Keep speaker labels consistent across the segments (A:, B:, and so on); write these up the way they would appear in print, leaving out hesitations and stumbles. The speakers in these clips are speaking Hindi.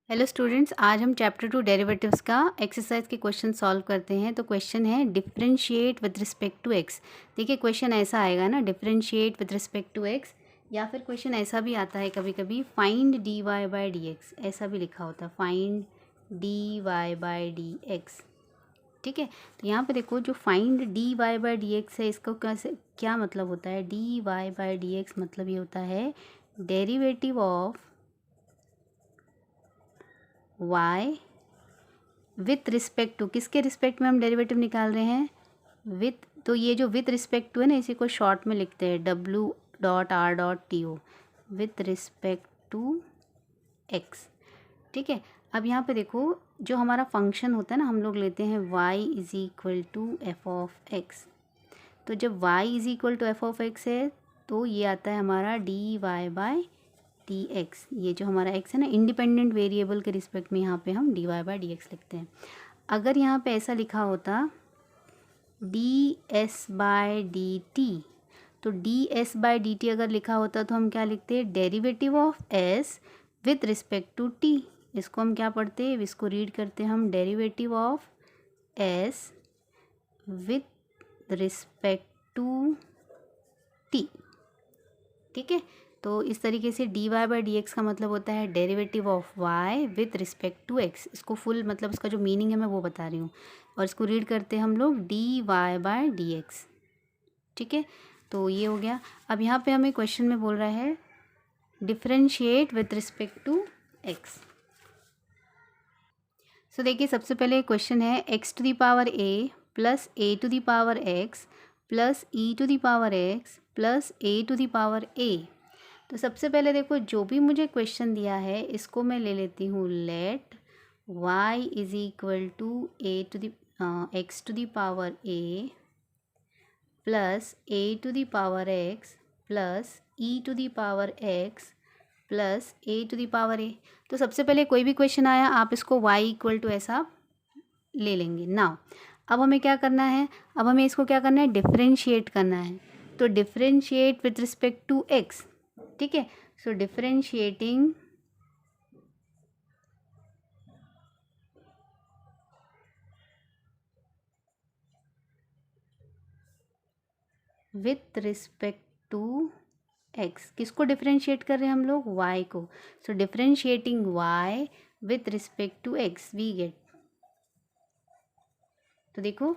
A: हेलो स्टूडेंट्स, आज हम चैप्टर 2 डेरिवेटिव्स का एक्सरसाइज के क्वेश्चन सॉल्व करते हैं। तो क्वेश्चन है differentiate with respect to x. देखिए क्वेश्चन ऐसा आएगा ना, differentiate with respect to x, या फिर क्वेश्चन ऐसा भी आता है कभी कभी, find d y by d x, ऐसा भी लिखा होता है, find d y by d x. ठीक है, तो यहाँ पे देखो जो find d y by d x है, इसको कैसे क्या मतलब होता है। D y by d x मतलब ये होता है derivative of y with respect to, किसके रिस्पेक्ट में हम डेरिवेटिव निकाल रहे हैं, विथ। तो ये जो विथ रिस्पेक्ट टू है ना, इसी को शॉर्ट में लिखते हैं W.R.T.O, with respect to x। ठीक है, अब यहाँ पे देखो जो हमारा फंक्शन होता है ना, हम लोग लेते हैं y is equal to f of x. तो जब y is equal to f of x है तो ये आता है हमारा d y by d x. ये जो हमारा x है ना, इंडिपेंडेंट वेरिएबल के रिस्पेक्ट में यहाँ पे हम d y by d x लिखते हैं। अगर यहाँ पे ऐसा लिखा होता d s by d t, तो d s by d t अगर लिखा होता तो हम क्या लिखते हैं, derivative of s with respect to t। इसको हम क्या पढ़ते हैं, इसको रीड करते हैं हम derivative of s with respect to t। ठीक है, तो इस तरीके से d y by d x का मतलब होता है derivative of y with respect to x। इसको फुल मतलब इसका जो मीनिंग है मैं वो बता रही हूँ, और इसको रीड करते हैं हम लोग d y by d x. ठीक है, तो ये हो गया। अब यहाँ पे हमें क्वेश्चन में बोल रहा है differentiate with respect to x। So देखिए सबसे पहले क्वेश्चन है x to the power a plus a to the power x plus e to the power x plus a to the power a। तो सबसे पहले देखो जो भी मुझे क्वेश्चन दिया है इसको मैं ले लेती हूँ, let y is equal to a to the x to the power a plus a to the power x plus e to the power x plus a to the power a। तो सबसे पहले कोई भी क्वेश्चन आया आप इसको y इक्वल टू ऐसा ले लेंगे ना। अब हमें क्या करना है, अब हमें इसको क्या करना है, डिफरेंशिएट करना है। तो differentiate with respect to x। ठीक है, so differentiating with respect to x, किसको डिफरेंशिएट कर रहे हैं हम लोग, y को। So differentiating y with respect to x we get, तो देखो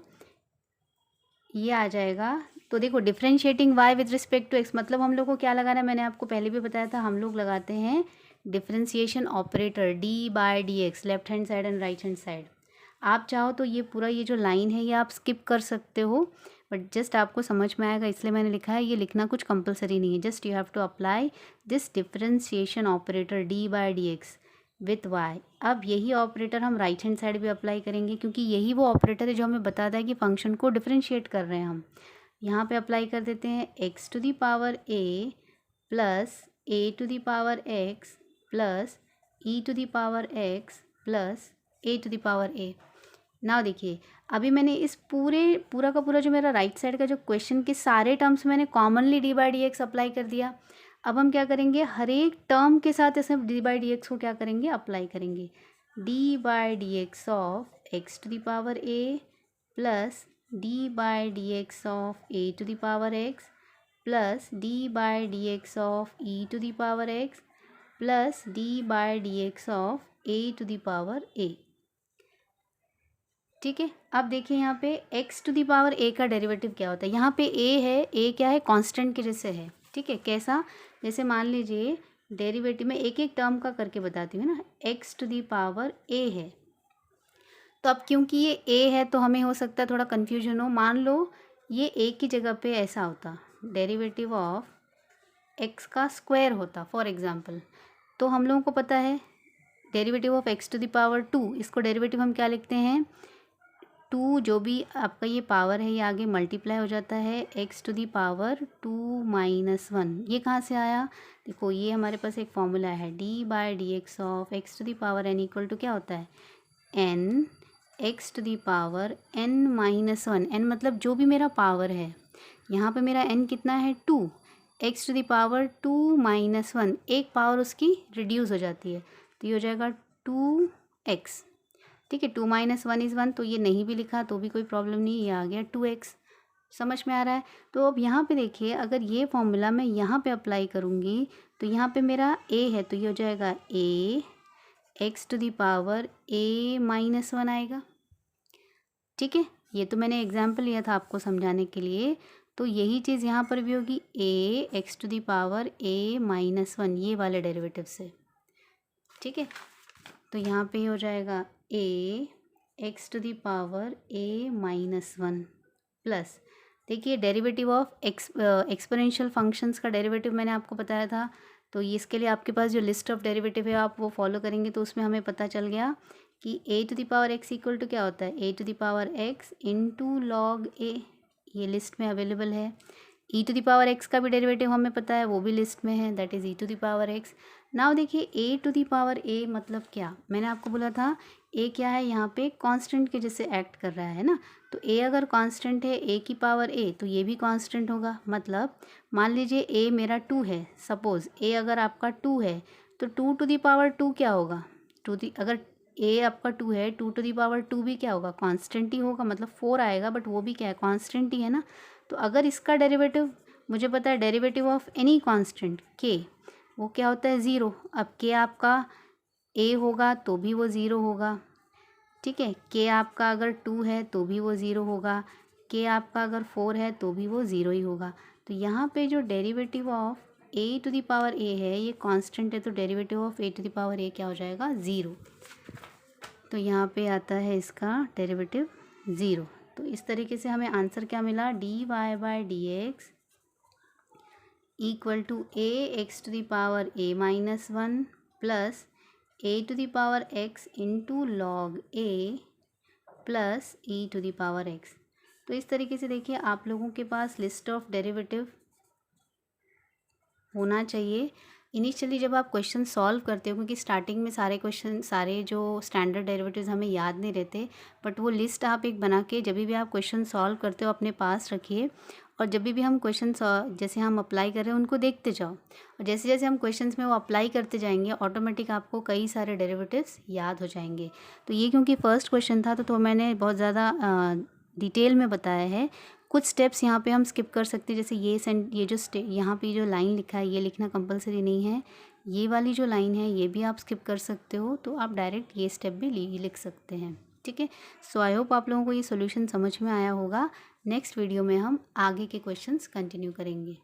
A: ये आ जाएगा। तो देखो differentiating y with respect to x मतलब हम लोग को क्या लगाना है, मैंने आपको पहले भी बताया था, हम लोग लगाते हैं differentiation operator d by d x, left hand side and right hand side. आप चाहो तो ये पूरा ये जो लाइन है ये आप स्किप कर सकते हो, बट जस्ट आपको समझ में आएगा इसलिए मैंने लिखा है। ये लिखना कुछ कंपलसरी नहीं है, just you have to apply this differentiation operator d by d x with y. अब यही ऑपरेटर हम राइट हैंड साइड भी अप्लाई करेंगे, क्योंकि यही वो ऑपरेटर है जो हमें बताता है कि फंक्शन को डिफरेंशिएट कर रहे हैं हम। यहाँ पे अप्लाई कर देते हैं x to the power a plus a to the power x plus e to the power x plus a to the power a। Now देखिए अभी मैंने इस पूरा का पूरा जो मेरा राइट साइड का जो क्वेश्चन के सारे टर्म्स मैंने commonly D by d x apply कर दिया। अब हम क्या करेंगे, हर एक टर्म के साथ ऐसे डी बाई डी एक्स को क्या करेंगे, अप्लाई करेंगे। D by d x of x to the power a plus d by d x of a to the power x plus d by d x of e to the power x plus d by d x of a to the power a. ठीक है, अब देखिए यहाँ पे x to the power a का डेरिवेटिव क्या होता है। यहाँ पे a है, a क्या है, कांस्टेंट के जैसे है। ठीक है, कैसा, जैसे मान लीजिए डेरिवेटिव में एक एक टर्म का करके बताती हूँ ना, x to the power a है। तो अब क्योंकि ये a है तो हमें हो सकता है थोड़ा कन्फ्यूजन हो। मान लो ये a की जगह पे ऐसा होता, डेरिवेटिव ऑफ x का स्क्वायर होता फॉर एग्जाम्पल, तो हम लोगों को पता है derivative of x to the power 2, इसको डेरिवेटिव हम क्या लिखते हैं, 2 जो भी आपका ये पावर है ये आगे मल्टीप्लाई हो जाता है x to the power 2 minus 1। ये कहाँ से आया, देखो ये हमारे पास एक फॉर्मूला है, d by d x of x to the power n equal to क्या होता है, n x to the power n minus 1। n मतलब जो भी मेरा पावर है, यहाँ पे मेरा n कितना है 2, x to the power 2 minus 1, एक पावर उसकी रिड्यूस हो जाती है, तो ये हो जाएगा 2x, ठीक है। 2 - 1 = 1, तो ये नहीं भी लिखा तो भी कोई प्रॉब्लम नहीं, ये आ गया 2x। समझ में आ रहा है। तो अब यहाँ पे देखिए, अगर ये फॉर्मूला मैं यहाँ पे अप्लाई करूँगी तो यहाँ पे मेरा a है, तो ये हो जाएगा a x⁴ a-1 आएगा, ठीक है। ये तो मैंने एग्जाम्पल लिया था आपको समझाने के लिए, तो यही चीज़ यहाँ पर भी होगी a x⁴ a-1, ये वाले डेरिवेटिव से, ठीक है। तो यहाँ पे हो जाएगा a x⁴ a-1 प्लस, देखिए डेरिवेटिव ऑफ एक्सपोनेंशियल फंक्शंस का डेरिवेटिव मैंने आपको बताया था, तो ये इसके लिए आपके पास जो लिस्ट ऑफ डेरिवेटिव है आप वो फॉलो करेंगे, तो उसमें हमें पता चल गया कि a⁴x इक्वल टू क्या होता है, a⁴x इंटू log a, ये लिस्ट में अवेलेबल है। e⁴x का भी डेरिवेटिव हमें पता है, वो भी लिस्ट में है, दैट इज़ e⁴x। नाउ देखिए a⁴a मतलब क्या, मैंने आपको बोला था a क्या है, यहाँ पे कांस्टेंट के जैसे एक्ट कर रहा है ना, तो a अगर कांस्टेंट है a⁴a तो ये भी कांस्टेंट होगा। मतलब मान लीजिए a मेरा 2 है, सपोज़ a अगर आपका 2 है तो 2⁴2 क्या होगा, अगर a आपका 2 है, 2⁴2 भी क्या होगा, कांस्टेंट ही होगा, मतलब 4 आएगा, बट वो भी क्या है, कांस्टेंट ही है ना। तो अगर इसका डेरिवेटिव मुझे पता है, derivative of any constant k, वो क्या होता है, 0। अब k आपका a होगा तो भी वो 0 होगा, ठीक है। k आपका अगर 2 है तो भी वो 0 होगा, k आपका अगर 4 है तो भी वो 0 ही होगा। तो यहाँ पे जो डेरिवेटिव ऑफ a⁴a है ये कांस्टेंट है, तो डेरिवेटिव ऑफ a⁴a क्या हो जाएगा, 0। तो यहाँ पे आता है इसका डेरिवेटिव 0। तो इस तरीके से हमें आंसर क्या मिला, dy/dx equal to a⁴a -1 plus a⁴x into log a plus e⁴x। तो इस तरीके से देखिए आप लोगों के पास लिस्ट ऑफ डेरिवेटिव होना चाहिए इनिशियली जब आप क्वेश्चन सॉल्व करते हो, क्योंकि स्टार्टिंग में सारे जो स्टैंडर्ड डेरिवेटिव्स हमें याद नहीं रहते, बट वो लिस्ट आप एक बना के जब भी आप क्वेश्चन सॉल्व करते हो अपने पास रखिए, और जब भी हम क्वेश्चन जैसे हम अप्लाई कर रहे हैं उनको देखते जाओ, और जैसे जैसे हम क्वेश्चंस में वो अप्लाई करते जाएंगे ऑटोमेटिक आपको कई सारे डेरिवेटिव्स याद हो जाएंगे। तो ये क्योंकि फर्स्ट क्वेश्चन था तो मैंने बहुत ज़्यादा डिटेल में बताया है। कुछ स्टेप्स यहाँ पे हम स्किप कर सकते हैं, जैसे ये जो यहाँ पे जो लाइन लिखा है ये लिखना कंपलसरी नहीं है, ये वाली जो लाइन है ये भी आप स्किप कर सकते हो, तो आप डायरेक्ट ये स्टेप भी लिख सकते हैं, ठीक है। सो आई होप आप लोगों को ये सॉल्यूशन समझ में आया होगा। नेक्स्ट वीडियो में हम आगे के क्वेश्चंस कंटिन्यू करेंगे।